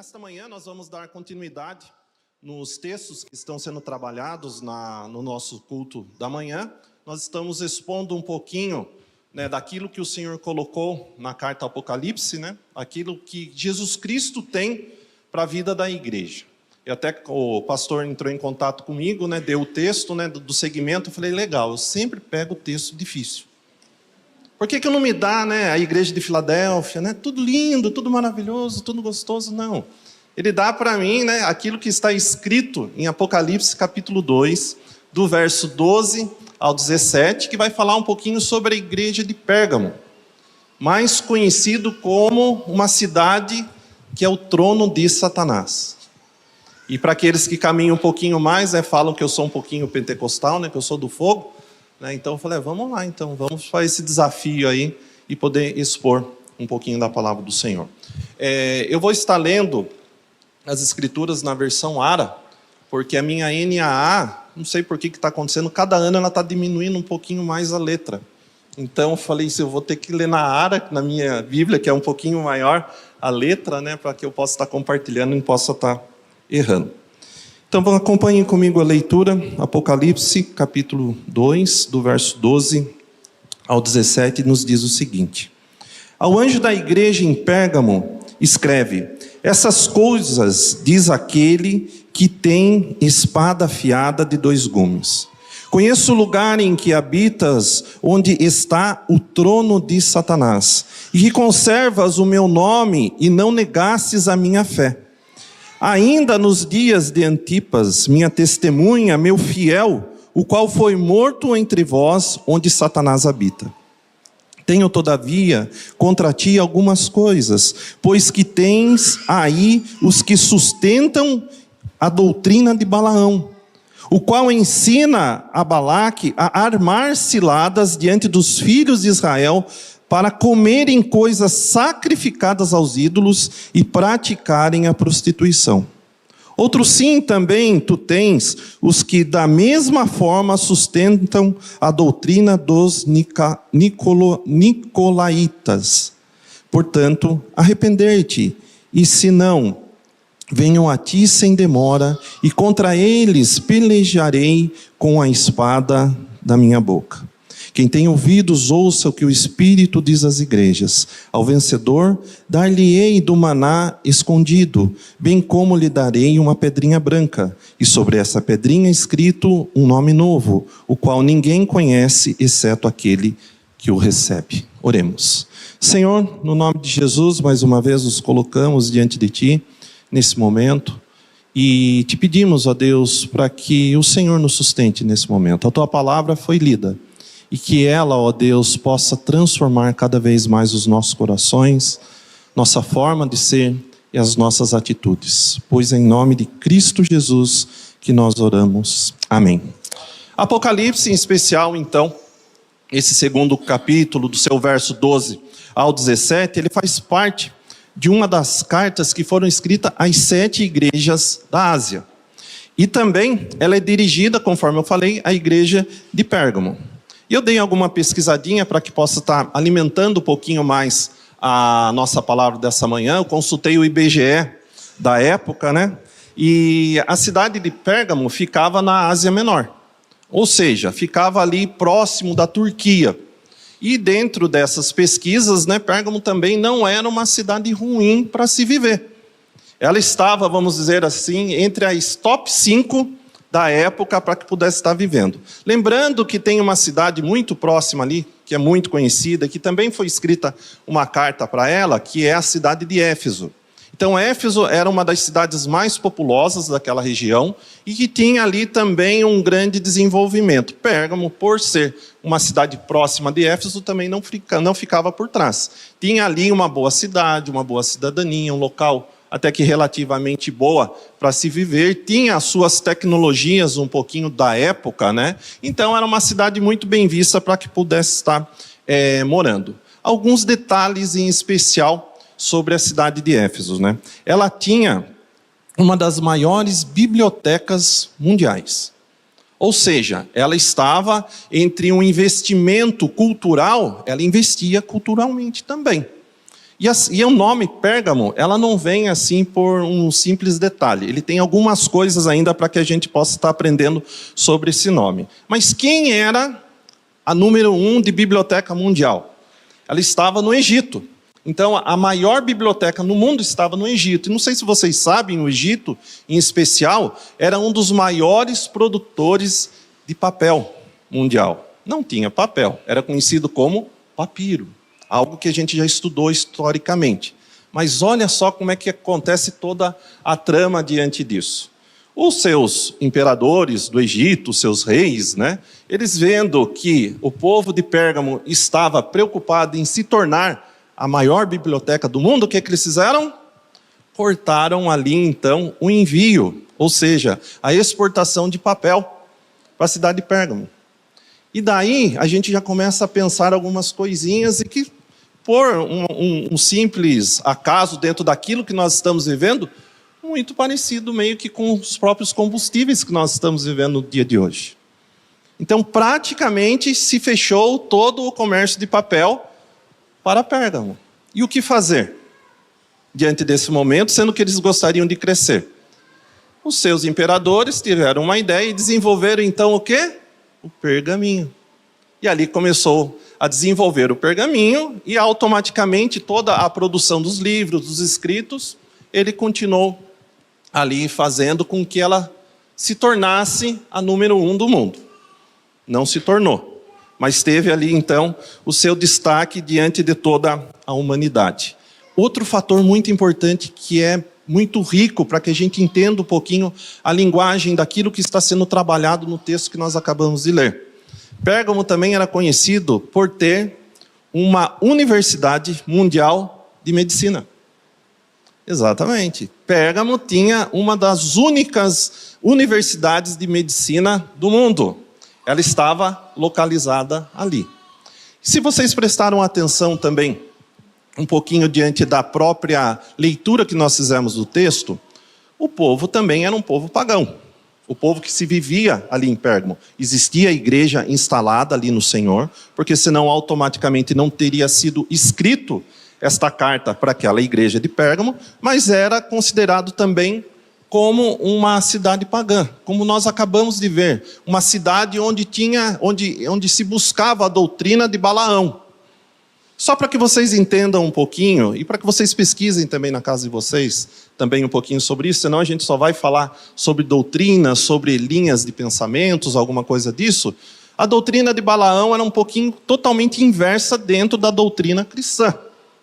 Nesta manhã nós vamos dar continuidade nos textos que estão sendo trabalhados no nosso culto da manhã. Nós estamos expondo um pouquinho, daquilo que o Senhor colocou na carta Apocalipse, aquilo que Jesus Cristo tem para a vida da igreja. E até o pastor entrou em contato comigo, deu o texto do segmento, eu falei, legal, eu sempre pego o texto difícil. Por que não me dá a igreja de Filadélfia, tudo lindo, tudo maravilhoso, tudo gostoso? Não. Ele dá para mim aquilo que está escrito em Apocalipse capítulo 2, do verso 12 ao 17, que vai falar um pouquinho sobre a igreja de Pérgamo, mais conhecido como uma cidade que é o trono de Satanás. E para aqueles que caminham um pouquinho mais, falam que eu sou um pouquinho pentecostal, que eu sou do fogo. Então eu falei, vamos lá, vamos fazer esse desafio aí e poder expor um pouquinho da palavra do Senhor. Eu vou estar lendo as escrituras na versão ARA, porque a minha NAA, não sei por que está acontecendo, cada ano ela está diminuindo um pouquinho mais a letra. Então eu falei, eu vou ter que ler na ARA, na minha Bíblia, que é um pouquinho maior a letra, para que eu possa estar compartilhando e não possa estar errando. Então, acompanhem comigo a leitura, Apocalipse, capítulo 2, do verso 12 ao 17, nos diz o seguinte. Ao anjo da igreja em Pérgamo, escreve, essas coisas diz aquele que tem espada afiada de 2 gumes. Conheço o lugar em que habitas, onde está o trono de Satanás, e que conservas o meu nome e não negastes a minha fé. Ainda nos dias de Antipas, minha testemunha, meu fiel, o qual foi morto entre vós, onde Satanás habita. Tenho, todavia, contra ti algumas coisas, pois que tens aí os que sustentam a doutrina de Balaão, o qual ensina a Balaque a armar ciladas diante dos filhos de Israel, para comerem coisas sacrificadas aos ídolos e praticarem a prostituição. Outro sim também tu tens, os que da mesma forma sustentam a doutrina dos nicolaítas. Portanto, arrepender-te, e se não, venham a ti sem demora, e contra eles pelejarei com a espada da minha boca. Quem tem ouvidos, ouça o que o Espírito diz às igrejas. Ao vencedor, dar-lhe-ei do maná escondido, bem como lhe darei uma pedrinha branca, e sobre essa pedrinha escrito um nome novo, o qual ninguém conhece, exceto aquele que o recebe. Oremos. Senhor, no nome de Jesus, mais uma vez nos colocamos diante de Ti, nesse momento, e te pedimos, ó Deus, para que o Senhor nos sustente nesse momento. A Tua palavra foi lida, e que ela, ó Deus, possa transformar cada vez mais os nossos corações, nossa forma de ser e as nossas atitudes. Pois em nome de Cristo Jesus que nós oramos. Amém. Apocalipse, em especial, então, esse segundo capítulo, do seu verso 12 ao 17, ele faz parte de uma das cartas que foram escritas às 7 igrejas da Ásia. E também ela é dirigida, conforme eu falei, à igreja de Pérgamo. E eu dei alguma pesquisadinha para que possa estar alimentando um pouquinho mais a nossa palavra dessa manhã. Eu consultei o IBGE da época, E a cidade de Pérgamo ficava na Ásia Menor. Ou seja, ficava ali próximo da Turquia. E dentro dessas pesquisas, Pérgamo também não era uma cidade ruim para se viver. Ela estava, vamos dizer assim, entre as top 5 da época para que pudesse estar vivendo. Lembrando que tem uma cidade muito próxima ali, que é muito conhecida, que também foi escrita uma carta para ela, que é a cidade de Éfeso. Então, Éfeso era uma das cidades mais populosas daquela região e que tinha ali também um grande desenvolvimento. Pérgamo, por ser uma cidade próxima de Éfeso, também não ficava por trás. Tinha ali uma boa cidade, uma boa cidadania, um local até que relativamente boa para se viver, tinha as suas tecnologias um pouquinho da época, Então era uma cidade muito bem vista para que pudesse estar morando. Alguns detalhes em especial sobre a cidade de Éfeso, Ela tinha uma das maiores bibliotecas mundiais. Ou seja, ela estava entre um investimento cultural, ela investia culturalmente também. E o nome Pérgamo, ela não vem assim por um simples detalhe. Ele tem algumas coisas ainda para que a gente possa estar aprendendo sobre esse nome. Mas quem era a número 1 de biblioteca mundial? Ela estava no Egito. Então, a maior biblioteca no mundo estava no Egito. E não sei se vocês sabem, o Egito, em especial, era um dos maiores produtores de papel mundial. Não tinha papel, era conhecido como papiro. Algo que a gente já estudou historicamente. Mas olha só como é que acontece toda a trama diante disso. Os seus imperadores do Egito, seus reis, eles vendo que o povo de Pérgamo estava preocupado em se tornar a maior biblioteca do mundo, o que eles fizeram? Cortaram ali então o envio, ou seja, a exportação de papel para a cidade de Pérgamo. E daí a gente já começa a pensar algumas coisinhas e que, por um simples acaso dentro daquilo que nós estamos vivendo, muito parecido meio que com os próprios combustíveis que nós estamos vivendo no dia de hoje. Então, praticamente se fechou todo o comércio de papel para Pérgamo. E o que fazer diante desse momento, sendo que eles gostariam de crescer? Os seus imperadores tiveram uma ideia e desenvolveram então o quê? O pergaminho. E ali começou a desenvolver o pergaminho e automaticamente toda a produção dos livros, dos escritos, ele continuou ali fazendo com que ela se tornasse a número 1 do mundo. Não se tornou, mas teve ali então o seu destaque diante de toda a humanidade. Outro fator muito importante que é muito rico para que a gente entenda um pouquinho a linguagem daquilo que está sendo trabalhado no texto que nós acabamos de ler. Pérgamo também era conhecido por ter uma universidade mundial de medicina. Exatamente. Pérgamo tinha uma das únicas universidades de medicina do mundo. Ela estava localizada ali. Se vocês prestaram atenção também, um pouquinho diante da própria leitura que nós fizemos do texto, o povo também era um povo pagão. O povo que se vivia ali em Pérgamo. Existia a igreja instalada ali no Senhor, porque senão automaticamente não teria sido escrito esta carta para aquela igreja de Pérgamo, mas era considerado também como uma cidade pagã, como nós acabamos de ver, uma cidade onde se buscava a doutrina de Balaão. Só para que vocês entendam um pouquinho, e para que vocês pesquisem também na casa de vocês, também um pouquinho sobre isso, senão a gente só vai falar sobre doutrina, sobre linhas de pensamentos, alguma coisa disso. A doutrina de Balaão era um pouquinho totalmente inversa dentro da doutrina cristã,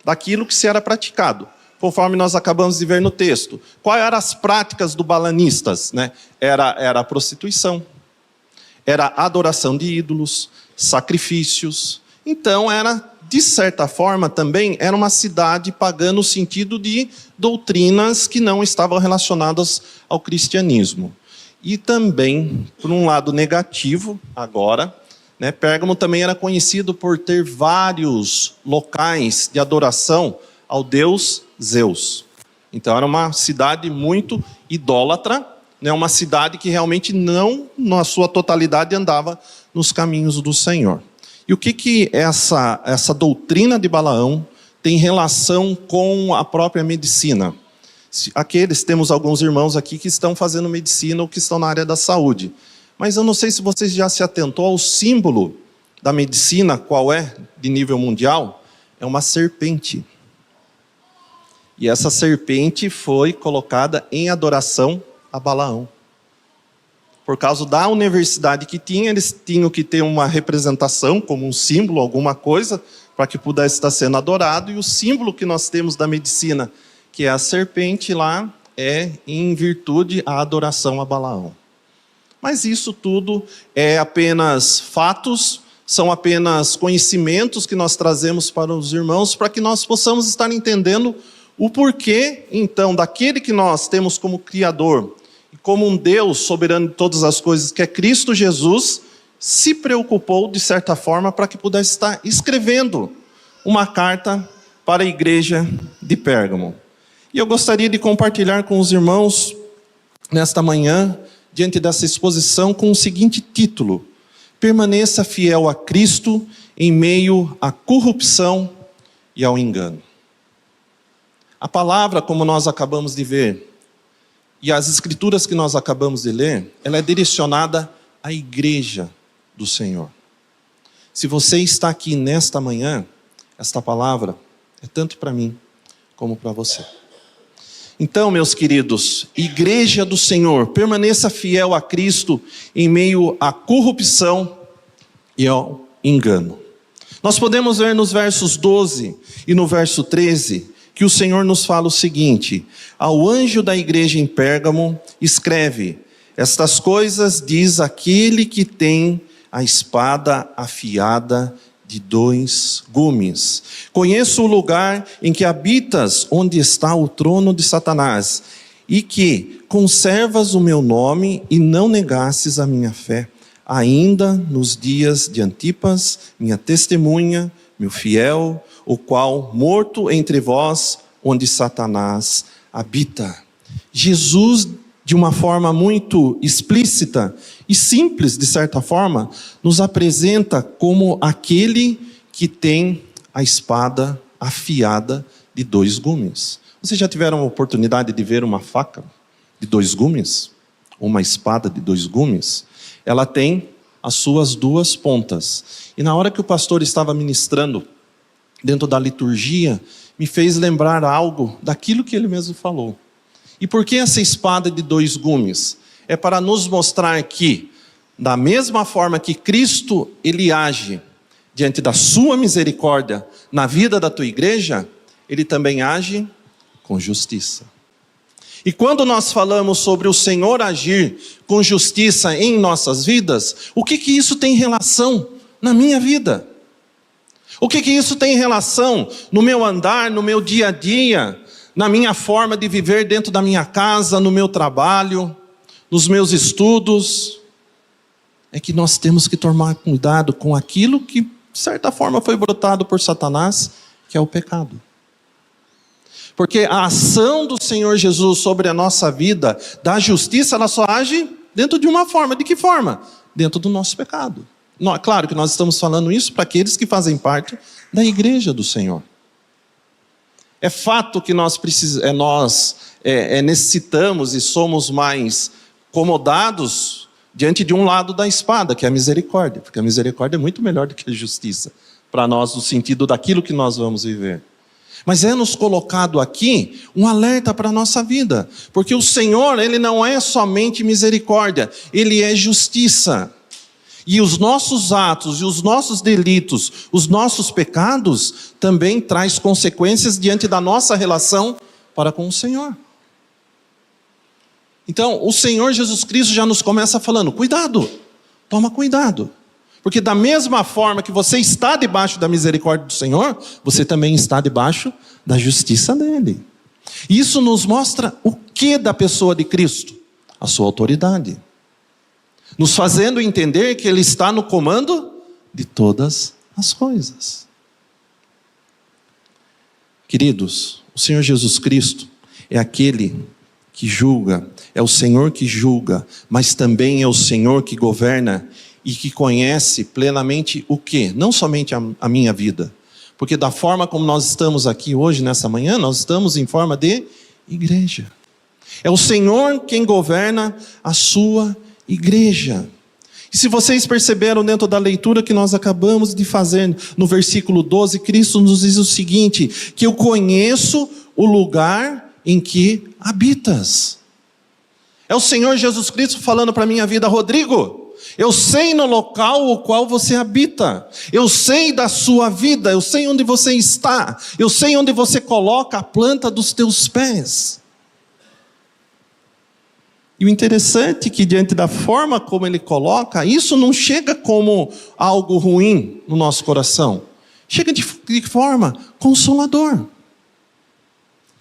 daquilo que se era praticado, conforme nós acabamos de ver no texto. Quais eram as práticas do balanistas? Era a prostituição, era a adoração de ídolos, sacrifícios. Então de certa forma, também era uma cidade pagã no sentido de doutrinas que não estavam relacionadas ao cristianismo. E também, por um lado negativo, agora, Pérgamo também era conhecido por ter vários locais de adoração ao deus Zeus. Então, era uma cidade muito idólatra, uma cidade que realmente não, na sua totalidade, andava nos caminhos do Senhor. E o que essa doutrina de Balaão tem relação com a própria medicina? Temos alguns irmãos aqui que estão fazendo medicina ou que estão na área da saúde. Mas eu não sei se vocês já se atentou ao símbolo da medicina, qual é, de nível mundial, é uma serpente. E essa serpente foi colocada em adoração a Balaão. Por causa da universidade que tinha, eles tinham que ter uma representação, como um símbolo, alguma coisa, para que pudesse estar sendo adorado. E o símbolo que nós temos da medicina, que é a serpente lá, é em virtude à adoração a Balaão. Mas isso tudo é apenas fatos, são apenas conhecimentos que nós trazemos para os irmãos, para que nós possamos estar entendendo o porquê, então, daquele que nós temos como Criador, como um Deus soberano de todas as coisas, que é Cristo Jesus, se preocupou, de certa forma, para que pudesse estar escrevendo uma carta para a igreja de Pérgamo. E eu gostaria de compartilhar com os irmãos, nesta manhã, diante dessa exposição, com o seguinte título: Permaneça fiel a Cristo em meio à corrupção e ao engano. A palavra, como nós acabamos de ver, e as escrituras que nós acabamos de ler, ela é direcionada à igreja do Senhor. Se você está aqui nesta manhã, esta palavra é tanto para mim como para você. Então, meus queridos, igreja do Senhor, permaneça fiel a Cristo em meio à corrupção e ao engano. Nós podemos ver nos versos 12 e no verso 13 que o Senhor nos fala o seguinte: ao anjo da igreja em Pérgamo, escreve: estas coisas diz aquele que tem a espada afiada de 2 gumes. Conheço o lugar em que habitas, onde está o trono de Satanás, e que conservas o meu nome e não negastes a minha fé, ainda nos dias de Antipas, minha testemunha, meu fiel, o qual morto entre vós, onde Satanás habita. Jesus, de uma forma muito explícita e simples, de certa forma, nos apresenta como aquele que tem a espada afiada de 2 gumes. Vocês já tiveram a oportunidade de ver uma faca de 2 gumes? Uma espada de 2 gumes? Ela tem as suas 2 pontas. E na hora que o pastor estava ministrando, dentro da liturgia, me fez lembrar algo daquilo que ele mesmo falou. E por que essa espada de 2 gumes? É para nos mostrar que, da mesma forma que Cristo, ele age diante da sua misericórdia na vida da tua igreja, ele também age com justiça. E quando nós falamos sobre o Senhor agir com justiça em nossas vidas, o que isso tem relação na minha vida? O que isso tem relação no meu andar, no meu dia a dia, na minha forma de viver dentro da minha casa, no meu trabalho, nos meus estudos? É que nós temos que tomar cuidado com aquilo que, de certa forma, foi brotado por Satanás, que é o pecado. Porque a ação do Senhor Jesus sobre a nossa vida, da justiça, ela só age dentro de uma forma. De que forma? Dentro do nosso pecado. Claro que nós estamos falando isso para aqueles que fazem parte da igreja do Senhor. É fato que nós necessitamos e somos mais acomodados diante de um lado da espada, que é a misericórdia. Porque a misericórdia é muito melhor do que a justiça, para nós, no sentido daquilo que nós vamos viver. Mas é nos colocado aqui um alerta para a nossa vida. Porque o Senhor, ele não é somente misericórdia, ele é justiça. E os nossos atos e os nossos delitos, os nossos pecados, também traz consequências diante da nossa relação para com o Senhor. Então, o Senhor Jesus Cristo já nos começa falando: cuidado, toma cuidado. Porque da mesma forma que você está debaixo da misericórdia do Senhor, você também está debaixo da justiça dele. Isso nos mostra o que da pessoa de Cristo? A sua autoridade. Nos fazendo entender que ele está no comando de todas as coisas. Queridos, o Senhor Jesus Cristo é aquele que julga, é o Senhor que julga, mas também é o Senhor que governa e que conhece plenamente o quê? Não somente a minha vida, porque da forma como nós estamos aqui hoje, nessa manhã, nós estamos em forma de igreja. É o Senhor quem governa a sua igreja. E se vocês perceberam dentro da leitura que nós acabamos de fazer, no versículo 12, Cristo nos diz o seguinte: que eu conheço o lugar em que habitas. É o Senhor Jesus Cristo falando para a minha vida: Rodrigo, eu sei no local o qual você habita, eu sei da sua vida, eu sei onde você está, eu sei onde você coloca a planta dos teus pés. E o interessante é que diante da forma como ele coloca, isso não chega como algo ruim no nosso coração. Chega de forma consolador.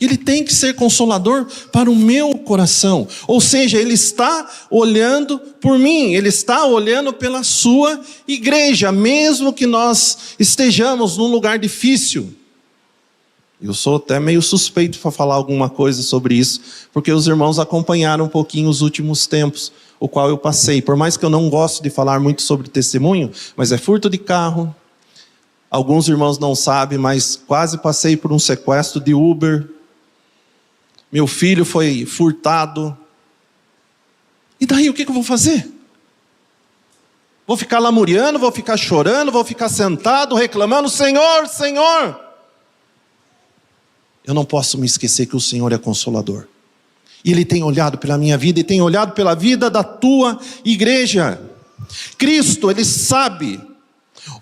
Ele tem que ser consolador para o meu coração. Ou seja, ele está olhando por mim, ele está olhando pela sua igreja, mesmo que nós estejamos num lugar difícil. Eu sou até meio suspeito para falar alguma coisa sobre isso, porque os irmãos acompanharam um pouquinho os últimos tempos, o qual eu passei. Por mais que eu não gosto de falar muito sobre testemunho, mas é furto de carro. Alguns irmãos não sabem, mas quase passei por um sequestro de Uber. meu filho foi furtado. E daí o que eu vou fazer? Vou ficar lamuriando, vou ficar chorando, vou ficar sentado, reclamando, Senhor, Senhor. Eu não posso me esquecer que o Senhor é consolador. E Ele tem olhado pela minha vida e tem olhado pela vida da tua igreja. Cristo, Ele sabe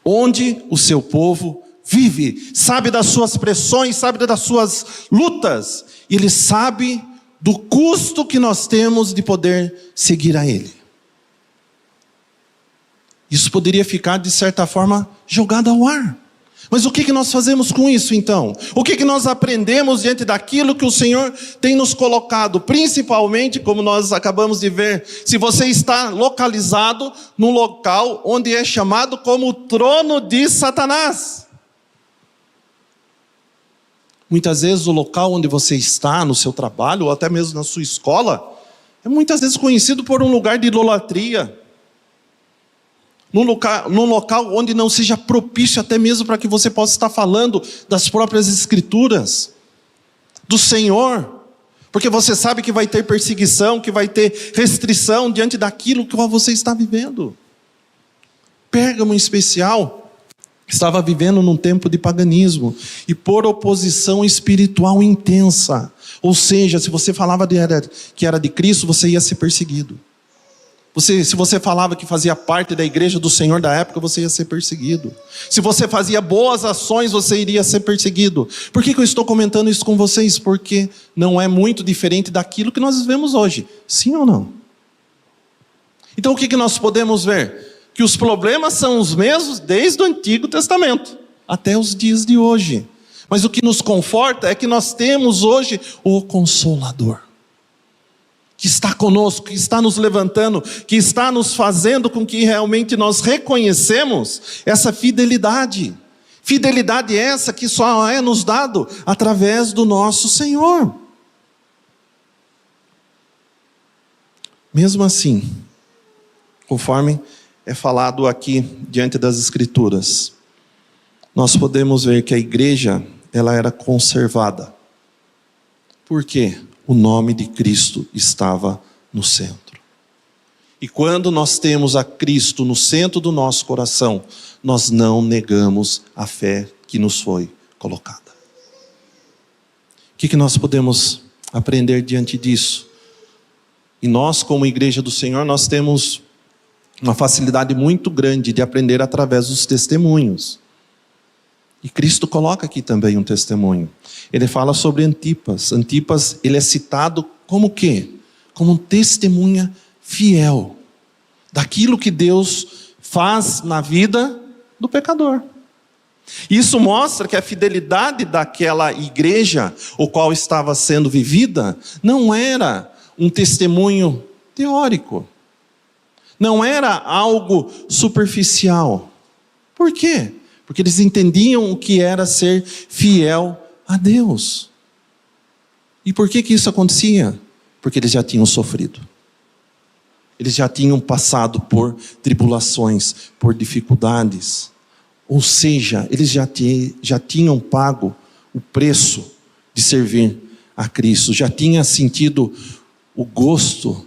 onde o seu povo vive, sabe das suas pressões, sabe das suas lutas. E Ele sabe do custo que nós temos de poder seguir a Ele. Isso poderia ficar, de certa forma, jogado ao ar. Mas o que nós fazemos com isso, então? O que nós aprendemos diante daquilo que o Senhor tem nos colocado? Principalmente, como nós acabamos de ver, se você está localizado num local onde é chamado como o trono de Satanás. Muitas vezes o local onde você está, no seu trabalho, ou até mesmo na sua escola, é muitas vezes conhecido por um lugar de idolatria. Num local onde não seja propício até mesmo para que você possa estar falando das próprias Escrituras, do Senhor, porque você sabe que vai ter perseguição, que vai ter restrição diante daquilo que você está vivendo. Pérgamo em especial estava vivendo num tempo de paganismo e por oposição espiritual intensa, ou seja, se você falava que era de Cristo, você ia ser perseguido. Se você falava que fazia parte da igreja do Senhor da época, você ia ser perseguido. Se você fazia boas ações, você iria ser perseguido. Por que eu estou comentando isso com vocês? Porque não é muito diferente daquilo que nós vivemos hoje. Sim ou não? Então o que nós podemos ver? Que os problemas são os mesmos desde o Antigo Testamento até os dias de hoje. Mas o que nos conforta é que nós temos hoje o Consolador, que está conosco, que está nos levantando, que está nos fazendo com que realmente nós reconhecemos essa fidelidade. Fidelidade essa que só é nos dado através do nosso Senhor. Mesmo assim, conforme é falado aqui diante das Escrituras, nós podemos ver que a igreja, ela era conservada. Por quê? O nome de Cristo estava no centro. E quando nós temos a Cristo no centro do nosso coração, nós não negamos a fé que nos foi colocada. O que nós podemos aprender diante disso? E nós, como igreja do Senhor, nós temos uma facilidade muito grande de aprender através dos testemunhos. E Cristo coloca aqui também um testemunho. Ele fala sobre Antipas. Antipas, ele é citado como o quê? Como um testemunha fiel daquilo que Deus faz na vida do pecador. Isso mostra que a fidelidade daquela igreja, o qual estava sendo vivida, não era um testemunho teórico. Não era algo superficial. Por quê? Porque eles entendiam o que era ser fiel a Deus. E por que isso acontecia? Porque eles já tinham sofrido. Eles já tinham passado por tribulações, por dificuldades. Ou seja, eles já tinham pago o preço de servir a Cristo. Já tinham sentido o gosto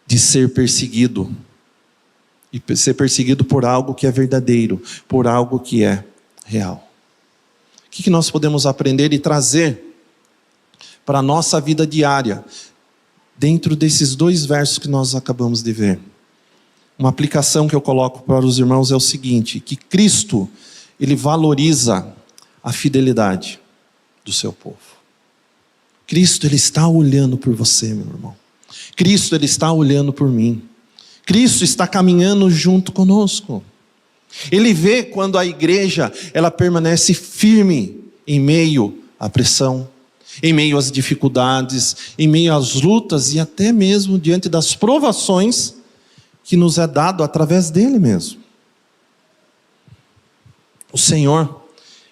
de ser perseguido. E ser perseguido por algo que é verdadeiro, por algo que é real. O que nós podemos aprender e trazer para a nossa vida diária, dentro desses dois versos que nós acabamos de ver? Uma aplicação que eu coloco para os irmãos é o seguinte, que Cristo, Ele valoriza a fidelidade do seu povo. Cristo, Ele está olhando por você, meu irmão. Cristo, Ele está olhando por mim. Cristo está caminhando junto conosco. Ele vê quando a igreja, ela permanece firme em meio à pressão, em meio às dificuldades, em meio às lutas e até mesmo diante das provações que nos é dado através dele mesmo. O Senhor,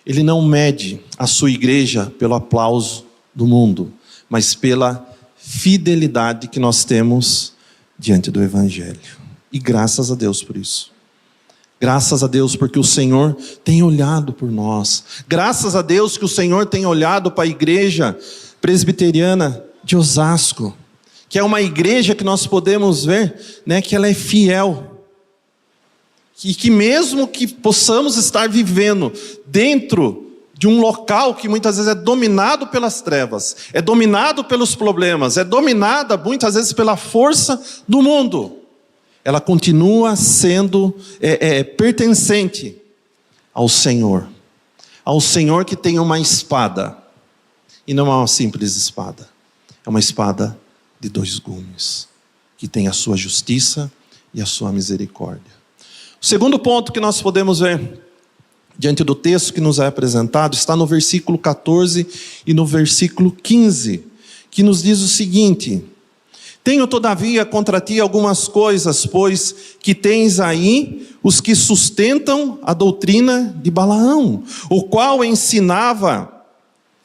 Ele não mede a sua igreja pelo aplauso do mundo, mas pela fidelidade que nós temos diante do Evangelho. E graças a Deus por isso. Graças a Deus porque o Senhor tem olhado por nós. Graças a Deus que o Senhor tem olhado para a igreja presbiteriana de Osasco, que é uma igreja que nós podemos ver, né, que ela é fiel. E que mesmo que possamos estar vivendo dentro de um local que muitas vezes é dominado pelas trevas, é dominado pelos problemas, é dominada muitas vezes pela força do mundo, ela continua sendo pertencente ao Senhor que tem uma espada, e não é uma simples espada, é uma espada de 2 gumes, que tem a sua justiça e a sua misericórdia. O segundo ponto que nós podemos ver diante do texto que nos é apresentado está no versículo 14 e no versículo 15, que nos diz o seguinte: tenho todavia contra ti algumas coisas, pois que tens aí os que sustentam a doutrina de Balaão, o qual ensinava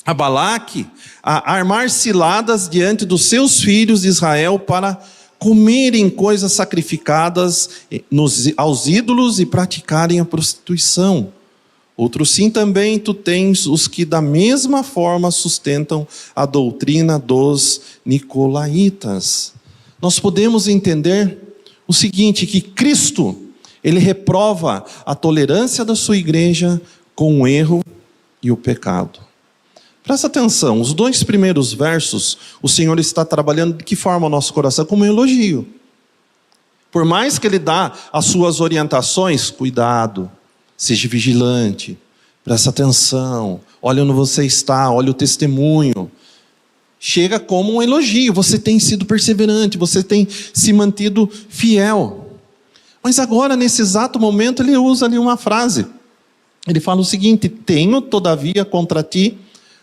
a Balaque a armar ciladas diante dos seus filhos de Israel para comerem coisas sacrificadas aos ídolos e praticarem a prostituição. Outro sim também tu tens os que da mesma forma sustentam a doutrina dos nicolaítas. Nós podemos entender o seguinte, que Cristo, ele reprova a tolerância da sua igreja com o erro e o pecado. Presta atenção, os 2 primeiros versos, o Senhor está trabalhando de que forma o nosso coração? Como um elogio. Por mais que Ele dá as suas orientações, cuidado, seja vigilante, presta atenção, olha onde você está, olha o testemunho. Chega como um elogio, você tem sido perseverante, você tem se mantido fiel. Mas agora, nesse exato momento, ele usa ali uma frase. Ele fala o seguinte: tenho todavia contra ti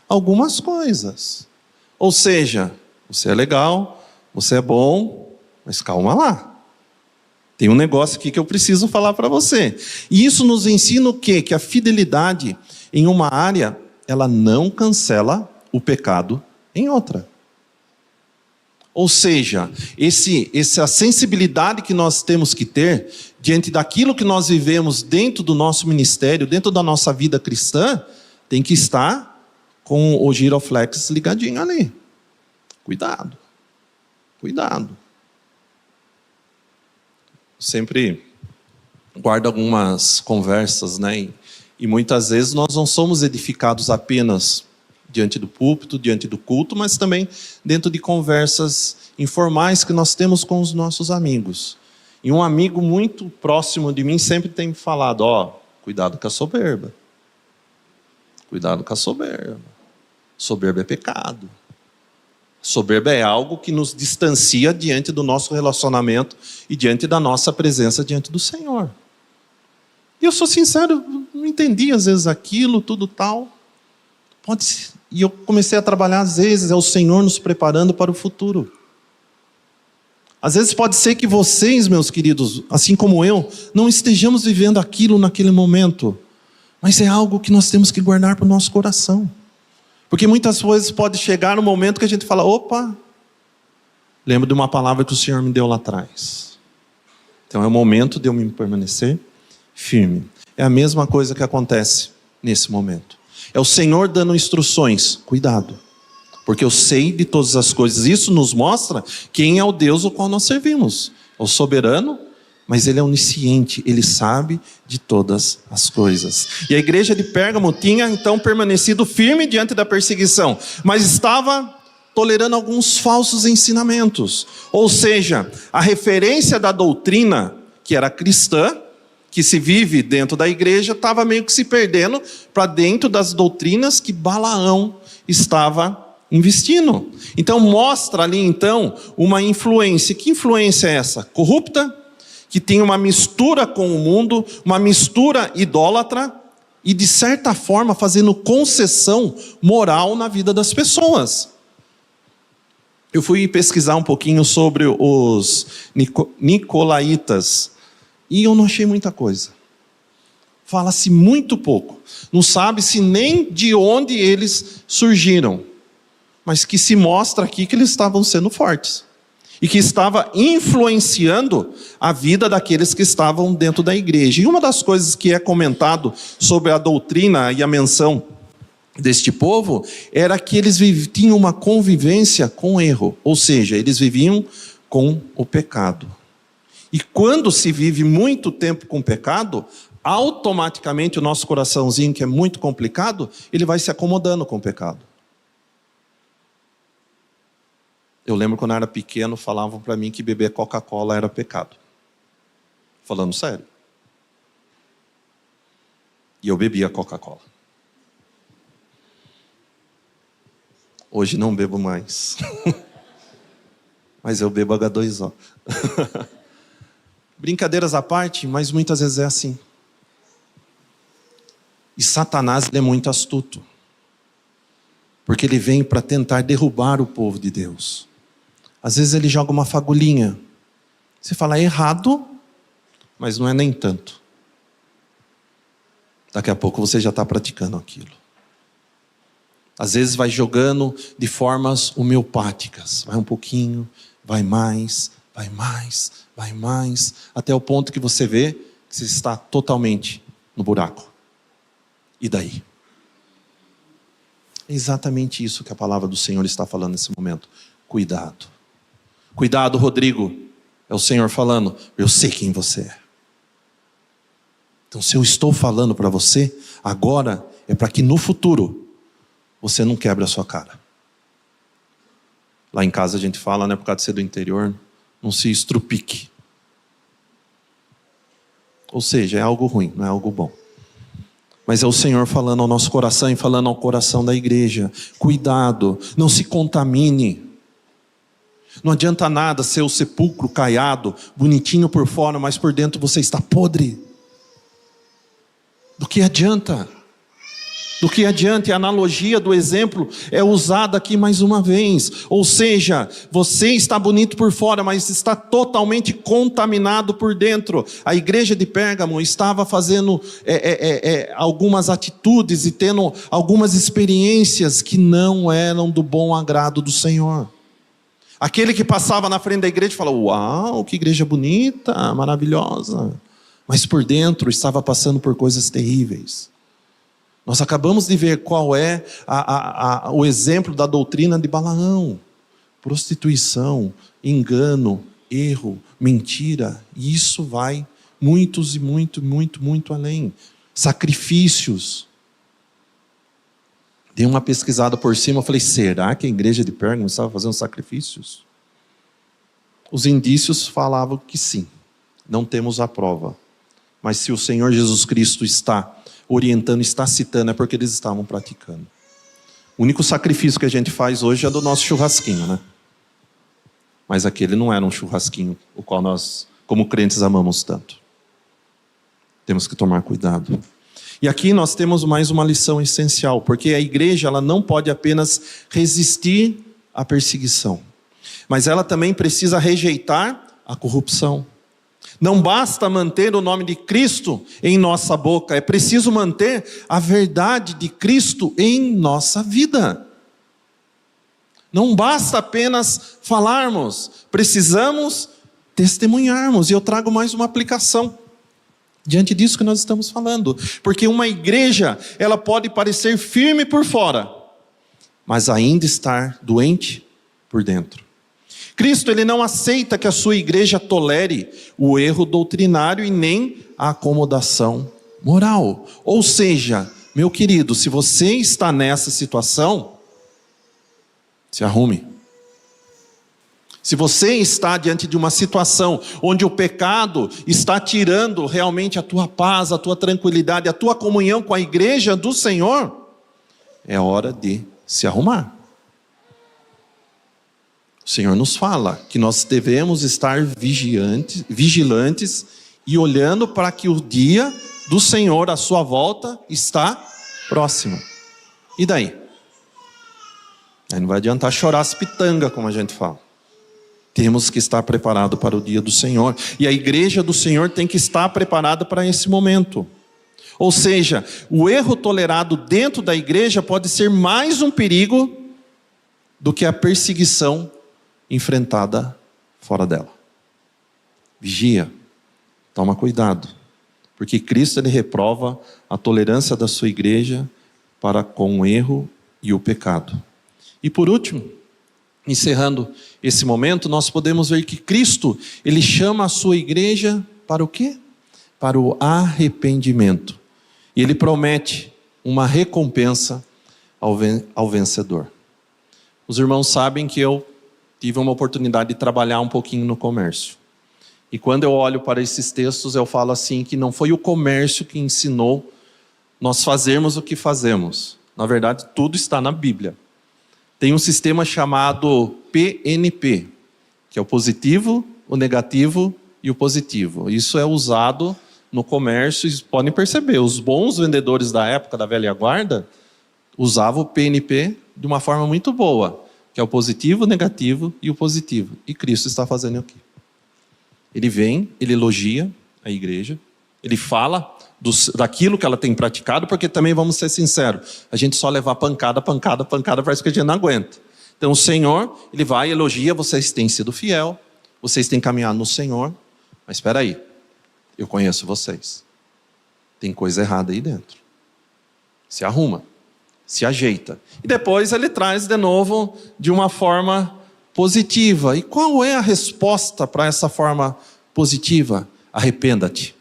algumas coisas. Ou seja, você é legal, você é bom, mas calma lá. Tem um negócio aqui que eu preciso falar para você. E isso nos ensina o quê? Que a fidelidade em uma área, ela não cancela o pecado em outra. Ou seja, essa sensibilidade que nós temos que ter diante daquilo que nós vivemos dentro do nosso ministério, dentro da nossa vida cristã, tem que estar com o giroflex ligadinho ali. Cuidado. Cuidado. Sempre guardo algumas conversas, né? E muitas vezes nós não somos edificados apenas diante do púlpito, diante do culto, mas também dentro de conversas informais que nós temos com os nossos amigos. E um amigo muito próximo de mim sempre tem me falado: cuidado com a soberba. Cuidado com a soberba. Soberba é pecado. Soberba é algo que nos distancia diante do nosso relacionamento e diante da nossa presença diante do Senhor. E eu sou sincero, não entendi às vezes aquilo, tudo tal. E eu comecei a trabalhar, às vezes, é o Senhor nos preparando para o futuro. Às vezes pode ser que vocês, meus queridos, assim como eu, não estejamos vivendo aquilo naquele momento. Mas é algo que nós temos que guardar para o nosso coração. Porque muitas vezes pode chegar no momento que a gente fala: opa, lembro de uma palavra que o Senhor me deu lá atrás. Então é o momento de eu me permanecer firme. É a mesma coisa que acontece nesse momento. É o Senhor dando instruções: cuidado, porque eu sei de todas as coisas. Isso nos mostra quem é o Deus ao qual nós servimos. É o soberano, mas Ele é onisciente, Ele sabe de todas as coisas. E a igreja de Pérgamo tinha então permanecido firme diante da perseguição, mas estava tolerando alguns falsos ensinamentos. Ou seja, a referência da doutrina, que era cristã, que se vive dentro da igreja, estava meio que se perdendo para dentro das doutrinas que Balaão estava investindo. Então mostra ali então uma influência. Que influência é essa? Corrupta, que tem uma mistura com o mundo, uma mistura idólatra e de certa forma fazendo concessão moral na vida das pessoas. Eu fui pesquisar um pouquinho sobre os nicolaítas e eu não achei muita coisa. Fala-se muito pouco. Não sabe-se nem de onde eles surgiram, mas que se mostra aqui que eles estavam sendo fortes e que estava influenciando a vida daqueles que estavam dentro da igreja. E uma das coisas que é comentado sobre a doutrina e a menção deste povo era que eles tinham uma convivência com o erro, ou seja, eles viviam com o pecado. E quando se vive muito tempo com o pecado, automaticamente o nosso coraçãozinho, que é muito complicado, ele vai se acomodando com o pecado. Eu lembro quando eu era pequeno, falavam para mim que beber Coca-Cola era pecado. Falando sério. E eu bebia Coca-Cola. Hoje não bebo mais. Mas eu bebo H2O. Brincadeiras à parte, mas muitas vezes é assim. E Satanás, ele é muito astuto. Porque ele vem para tentar derrubar o povo de Deus. Às vezes ele joga uma fagulhinha. Você fala, é errado, mas não é nem tanto. Daqui a pouco você já está praticando aquilo. Às vezes vai jogando de formas homeopáticas. Vai um pouquinho, vai mais, vai mais, vai mais. Até o ponto que você vê que você está totalmente no buraco. E daí? É exatamente isso que a palavra do Senhor está falando nesse momento. Cuidado. Cuidado, Rodrigo. É o Senhor falando. Eu sei quem você é. Então, se eu estou falando para você, agora é para que no futuro você não quebre a sua cara. Lá em casa a gente fala, né, por causa de ser do interior, não se estrupique. Ou seja, é algo ruim, não é algo bom. Mas é o Senhor falando ao nosso coração e falando ao coração da igreja. Cuidado, não se contamine. Não adianta nada ser o sepulcro caiado, bonitinho por fora, mas por dentro você está podre. Do que adianta? Do que adianta? E a analogia do exemplo é usada aqui mais uma vez. Ou seja, você está bonito por fora, mas está totalmente contaminado por dentro. A igreja de Pérgamo estava fazendo algumas atitudes e tendo algumas experiências que não eram do bom agrado do Senhor. Aquele que passava na frente da igreja falava, uau, que igreja bonita, maravilhosa. Mas por dentro estava passando por coisas terríveis. Nós acabamos de ver qual é o exemplo da doutrina de Balaão. Prostituição, engano, erro, mentira. E isso vai muitos e muito além. Sacrifícios. Dei uma pesquisada por cima, eu falei, será que a igreja de Pérgamo estava fazendo sacrifícios? Os indícios falavam que sim. Não temos a prova. Mas se o Senhor Jesus Cristo está orientando, está citando, é porque eles estavam praticando. O único sacrifício que a gente faz hoje é do nosso churrasquinho, né? Mas aquele não era um churrasquinho, o qual nós, como crentes, amamos tanto. Temos que tomar cuidado. E aqui nós temos mais uma lição essencial, porque a igreja ela não pode apenas resistir à perseguição, mas ela também precisa rejeitar a corrupção. Não basta manter o nome de Cristo em nossa boca, é preciso manter a verdade de Cristo em nossa vida. Não basta apenas falarmos, precisamos testemunharmos. E eu trago mais uma aplicação diante disso que nós estamos falando. Porque uma igreja, ela pode parecer firme por fora, mas ainda estar doente por dentro. Cristo, ele não aceita que a sua igreja tolere o erro doutrinário e nem a acomodação moral. Ou seja, meu querido, se você está nessa situação, se arrume. Se você está diante de uma situação onde o pecado está tirando realmente a tua paz, a tua tranquilidade, a tua comunhão com a igreja do Senhor, é hora de se arrumar. O Senhor nos fala que nós devemos estar vigilantes e olhando para que o dia do Senhor, a sua volta, está próximo. E daí? Aí não vai adiantar chorar as pitangas, como a gente fala. Temos que estar preparados para o dia do Senhor. E a igreja do Senhor tem que estar preparada para esse momento. Ou seja, o erro tolerado dentro da igreja pode ser mais um perigo do que a perseguição enfrentada fora dela. Vigia, toma cuidado. Porque Cristo ele reprova a tolerância da sua igreja para com o erro e o pecado. E por último, encerrando esse momento, nós podemos ver que Cristo, Ele chama a sua igreja para o quê? Para o arrependimento. E Ele promete uma recompensa ao vencedor. Os irmãos sabem que eu tive uma oportunidade de trabalhar um pouquinho no comércio. E quando eu olho para esses textos, eu falo assim, que não foi o comércio que ensinou nós fazermos o que fazemos. Na verdade, tudo está na Bíblia. Tem um sistema chamado PNP, que é o positivo, o negativo e o positivo. Isso é usado no comércio, e podem perceber, os bons vendedores da época da velha guarda usavam o PNP de uma forma muito boa, que é o positivo, o negativo e o positivo. E Cristo está fazendo aqui. Ele vem, ele elogia a igreja, ele fala daquilo que ela tem praticado, porque também, vamos ser sinceros, a gente só levar pancada, parece que a gente não aguenta. Então o Senhor, Ele vai e elogia, vocês têm sido fiel, vocês têm caminhado no Senhor, mas espera aí, eu conheço vocês. Tem coisa errada aí dentro. Se arruma, se ajeita. E depois Ele traz de novo de uma forma positiva. E qual é a resposta para essa forma positiva? Arrependa-te.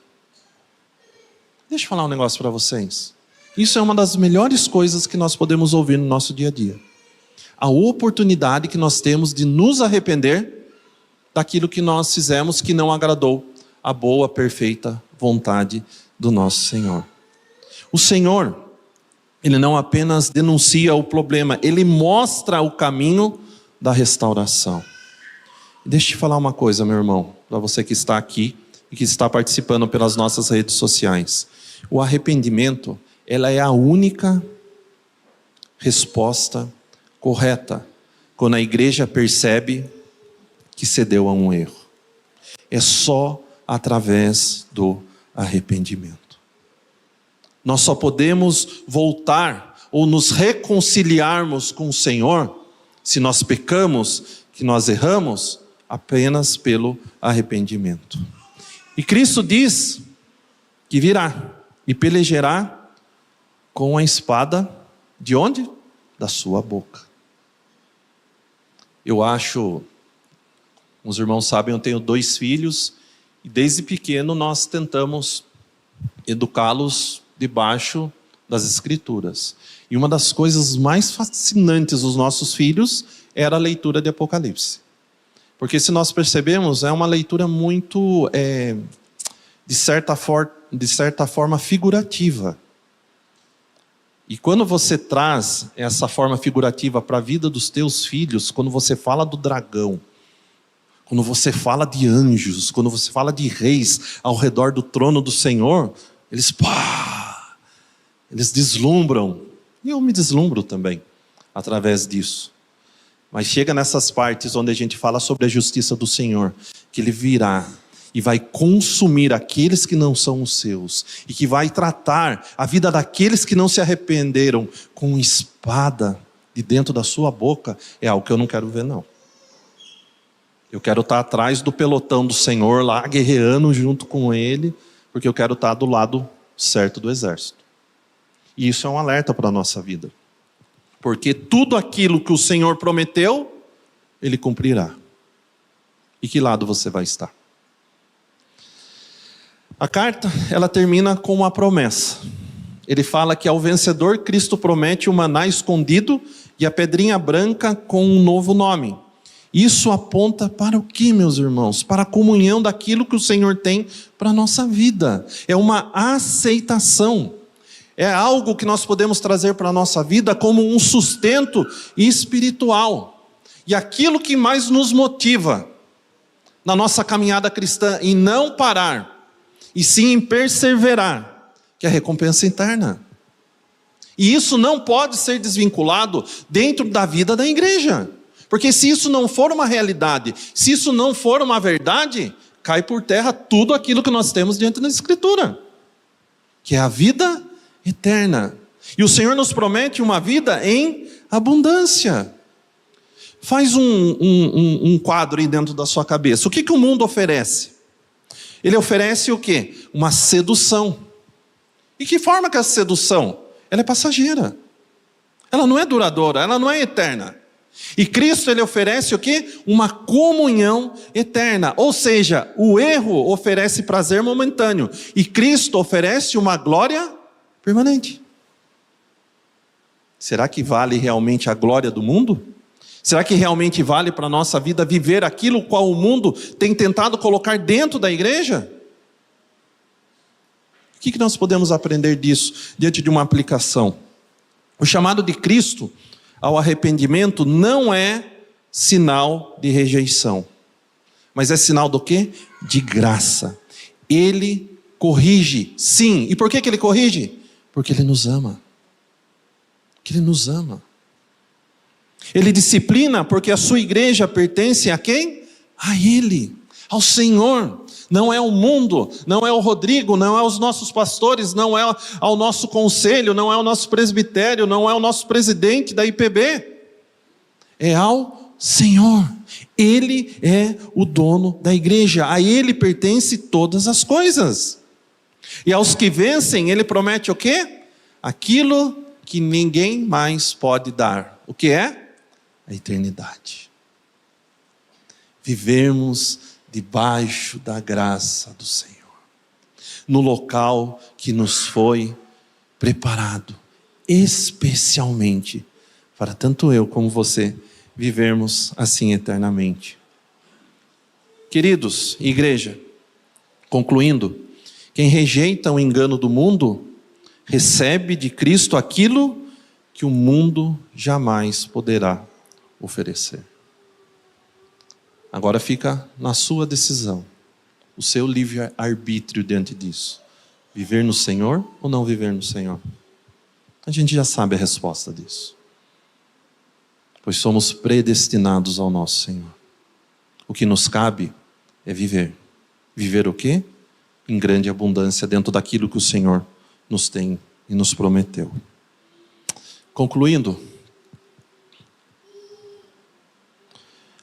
Deixa eu falar um negócio para vocês. Isso é uma das melhores coisas que nós podemos ouvir no nosso dia a dia. A oportunidade que nós temos de nos arrepender daquilo que nós fizemos que não agradou a boa, perfeita vontade do nosso Senhor. O Senhor, Ele não apenas denuncia o problema, Ele mostra o caminho da restauração. Deixa eu te falar uma coisa, meu irmão, para você que está aqui e que está participando pelas nossas redes sociais. O arrependimento, ela é a única resposta correta quando a igreja percebe que cedeu a um erro. É só através do arrependimento. Nós só podemos voltar ou nos reconciliarmos com o Senhor se nós pecamos, que nós erramos, apenas pelo arrependimento. E Cristo diz que virá e pelejará com a espada de onde? Da sua boca. Eu acho, os irmãos sabem, eu tenho 2 filhos e desde pequeno nós tentamos educá-los debaixo das Escrituras. E uma das coisas mais fascinantes dos nossos filhos era a leitura de Apocalipse. Porque se nós percebemos, é uma leitura muito, de certa forma, figurativa. E quando você traz essa forma figurativa para a vida dos teus filhos, quando você fala do dragão, quando você fala de anjos, quando você fala de reis ao redor do trono do Senhor, eles deslumbram. E eu me deslumbro também, através disso. Mas chega nessas partes onde a gente fala sobre a justiça do Senhor, que Ele virá e vai consumir aqueles que não são os seus, e que vai tratar a vida daqueles que não se arrependeram com espada de dentro da sua boca, é algo que eu não quero ver, não. Eu quero estar atrás do pelotão do Senhor lá, guerreando junto com Ele, porque eu quero estar do lado certo do exército. E isso é um alerta para a nossa vida. Porque tudo aquilo que o Senhor prometeu, Ele cumprirá. E que lado você vai estar? A carta, ela termina com uma promessa. Ele fala que ao vencedor, Cristo promete o maná escondido e a pedrinha branca com um novo nome. Isso aponta para o que, meus irmãos? Para a comunhão daquilo que o Senhor tem para a nossa vida. É uma aceitação. É algo que nós podemos trazer para a nossa vida como um sustento espiritual. E aquilo que mais nos motiva na nossa caminhada cristã em não parar, e sim em perseverar, que é a recompensa eterna. E isso não pode ser desvinculado dentro da vida da igreja. Porque se isso não for uma realidade, se isso não for uma verdade, cai por terra tudo aquilo que nós temos diante da Escritura, que é a vida eterna. E o Senhor nos promete uma vida em abundância. Faz um quadro aí dentro da sua cabeça. O que o mundo oferece? Ele oferece o quê? Uma sedução. E que forma que é a sedução? Ela é passageira. Ela não é duradoura, ela não é eterna. E Cristo, ele oferece o quê? Uma comunhão eterna. Ou seja, o erro oferece prazer momentâneo. E Cristo oferece uma glória permanente. Será que vale realmente a glória do mundo? Será que realmente vale para a nossa vida viver aquilo qual o mundo tem tentado colocar dentro da igreja? O que nós podemos aprender disso diante de uma aplicação? O chamado de Cristo ao arrependimento não é sinal de rejeição, mas é sinal do quê? De graça. Ele corrige, sim. E por que ele corrige? Porque ele nos ama. Porque ele nos ama. Ele disciplina porque a sua igreja pertence a quem? A Ele, ao Senhor. Não é o mundo, não é o Rodrigo, não é os nossos pastores, não é ao nosso conselho, não é o nosso presbitério, não é o nosso presidente da IPB. É ao Senhor. Ele é o dono da igreja, a Ele pertence todas as coisas. E aos que vencem, Ele promete o quê? Aquilo que ninguém mais pode dar. O que é? A eternidade. Vivermos debaixo da graça do Senhor, no local que nos foi preparado, especialmente para tanto eu como você vivermos assim eternamente. Queridos, igreja, concluindo, quem rejeita o engano do mundo, recebe de Cristo aquilo que o mundo jamais poderá oferecer. Agora fica na sua decisão, o seu livre-arbítrio diante disso. Viver no Senhor ou não viver no Senhor? A gente já sabe a resposta disso. Pois somos predestinados ao nosso Senhor. O que nos cabe é viver. Viver o quê? Em grande abundância dentro daquilo que o Senhor nos tem e nos prometeu. Concluindo,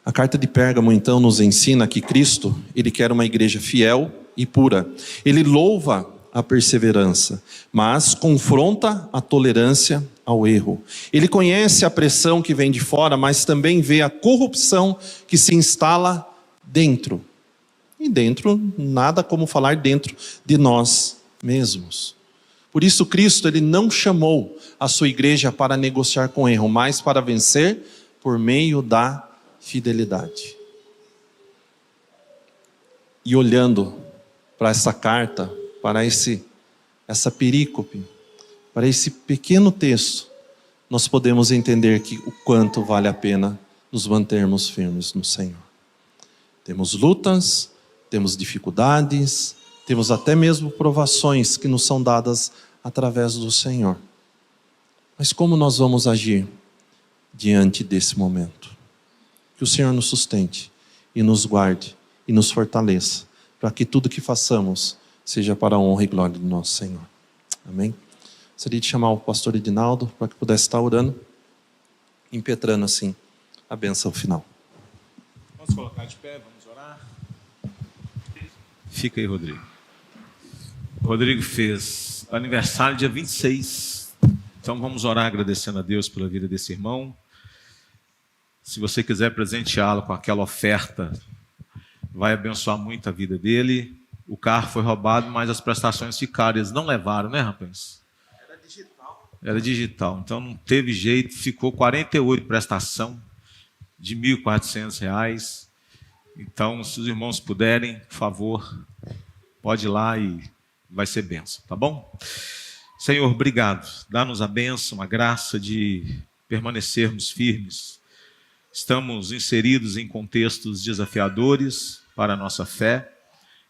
a carta de Pérgamo então nos ensina que Cristo, Ele quer uma igreja fiel e pura. Ele louva a perseverança, mas confronta a tolerância ao erro. Ele conhece a pressão que vem de fora, mas também vê a corrupção que se instala dentro. E dentro, nada como falar dentro de nós mesmos. Por isso Cristo, Ele não chamou a sua igreja para negociar com erro, mas para vencer por meio da fidelidade. E olhando para essa carta, para essa perícope, para esse pequeno texto, nós podemos entender que o quanto vale a pena nos mantermos firmes no Senhor. Temos lutas, temos dificuldades, temos até mesmo provações que nos são dadas através do Senhor. Mas como nós vamos agir diante desse momento? Que o Senhor nos sustente e nos guarde e nos fortaleça, para que tudo que façamos seja para a honra e glória do nosso Senhor. Amém? Gostaria de chamar o pastor Edinaldo para que pudesse estar orando, impetrando assim a bênção final. Vamos colocar de pé, vamos orar. Fica aí, Rodrigo. O Rodrigo fez aniversário dia 26. Então vamos orar agradecendo a Deus pela vida desse irmão. Se você quiser presenteá-lo com aquela oferta, vai abençoar muito a vida dele. O carro foi roubado, mas as prestações ficaram. Eles não levaram, né, rapaz? Era digital. Então não teve jeito. Ficou 48 prestação de R$ 1.400. Então, se os irmãos puderem, por favor, pode ir lá e vai ser bênção, tá bom? Senhor, obrigado. Dá-nos a bênção, a graça de permanecermos firmes. Estamos inseridos em contextos desafiadores para a nossa fé,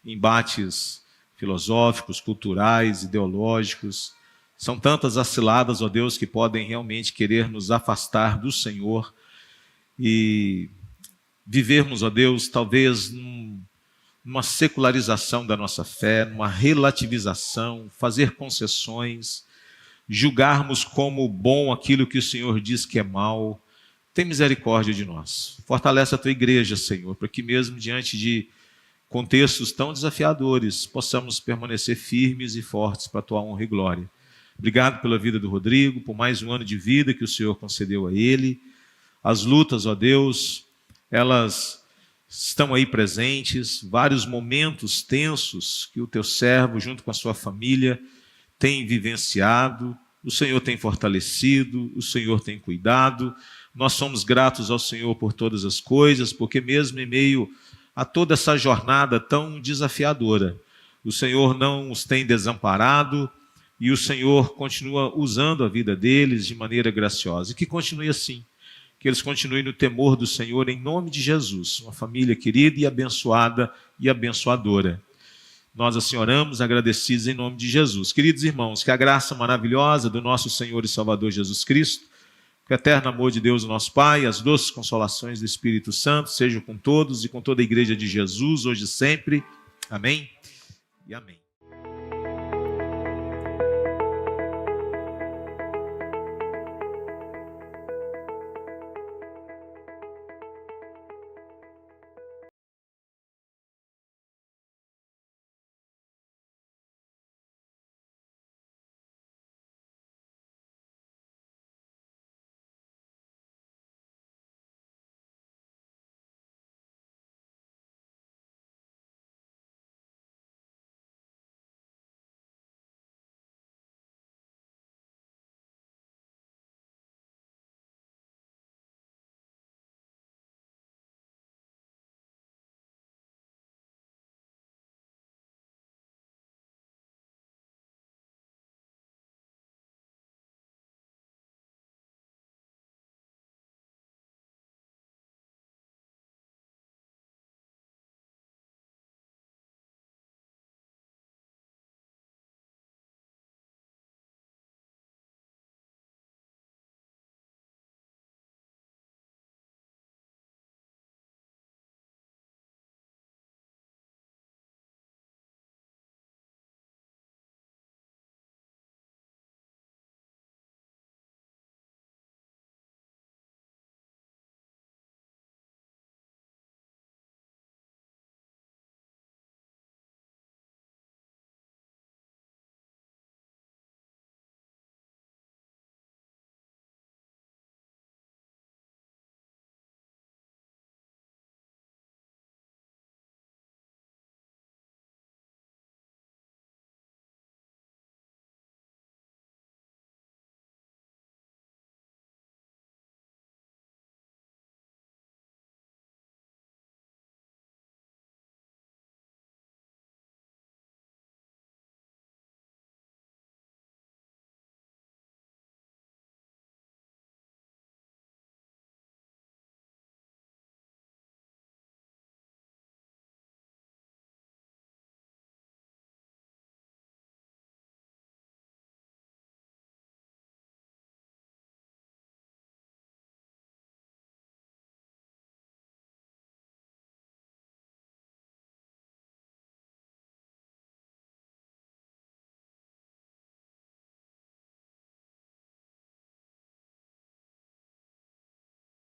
embates filosóficos, culturais, ideológicos. São tantas as ciladas, ó Deus, que podem realmente querer nos afastar do Senhor e vivermos, ó Deus, talvez numa secularização da nossa fé, numa relativização, fazer concessões, julgarmos como bom aquilo que o Senhor diz que é mal. Tem misericórdia de nós. Fortalece a tua igreja, Senhor, para que mesmo diante de contextos tão desafiadores, possamos permanecer firmes e fortes para a tua honra e glória. Obrigado pela vida do Rodrigo, por mais um ano de vida que o Senhor concedeu a ele. As lutas, ó Deus, elas estão aí presentes, vários momentos tensos que o teu servo, junto com a sua família, tem vivenciado. O Senhor tem fortalecido, o Senhor tem cuidado. Nós somos gratos ao Senhor por todas as coisas, porque mesmo em meio a toda essa jornada tão desafiadora, o Senhor não os tem desamparado e o Senhor continua usando a vida deles de maneira graciosa. E que continue assim, que eles continuem no temor do Senhor em nome de Jesus, uma família querida e abençoada e abençoadora. Nós assim oramos, agradecidos em nome de Jesus. Queridos irmãos, que a graça maravilhosa do nosso Senhor e Salvador Jesus Cristo, que o eterno amor de Deus, o nosso Pai, as doces consolações do Espírito Santo sejam com todos e com toda a igreja de Jesus, hoje e sempre. Amém e amém.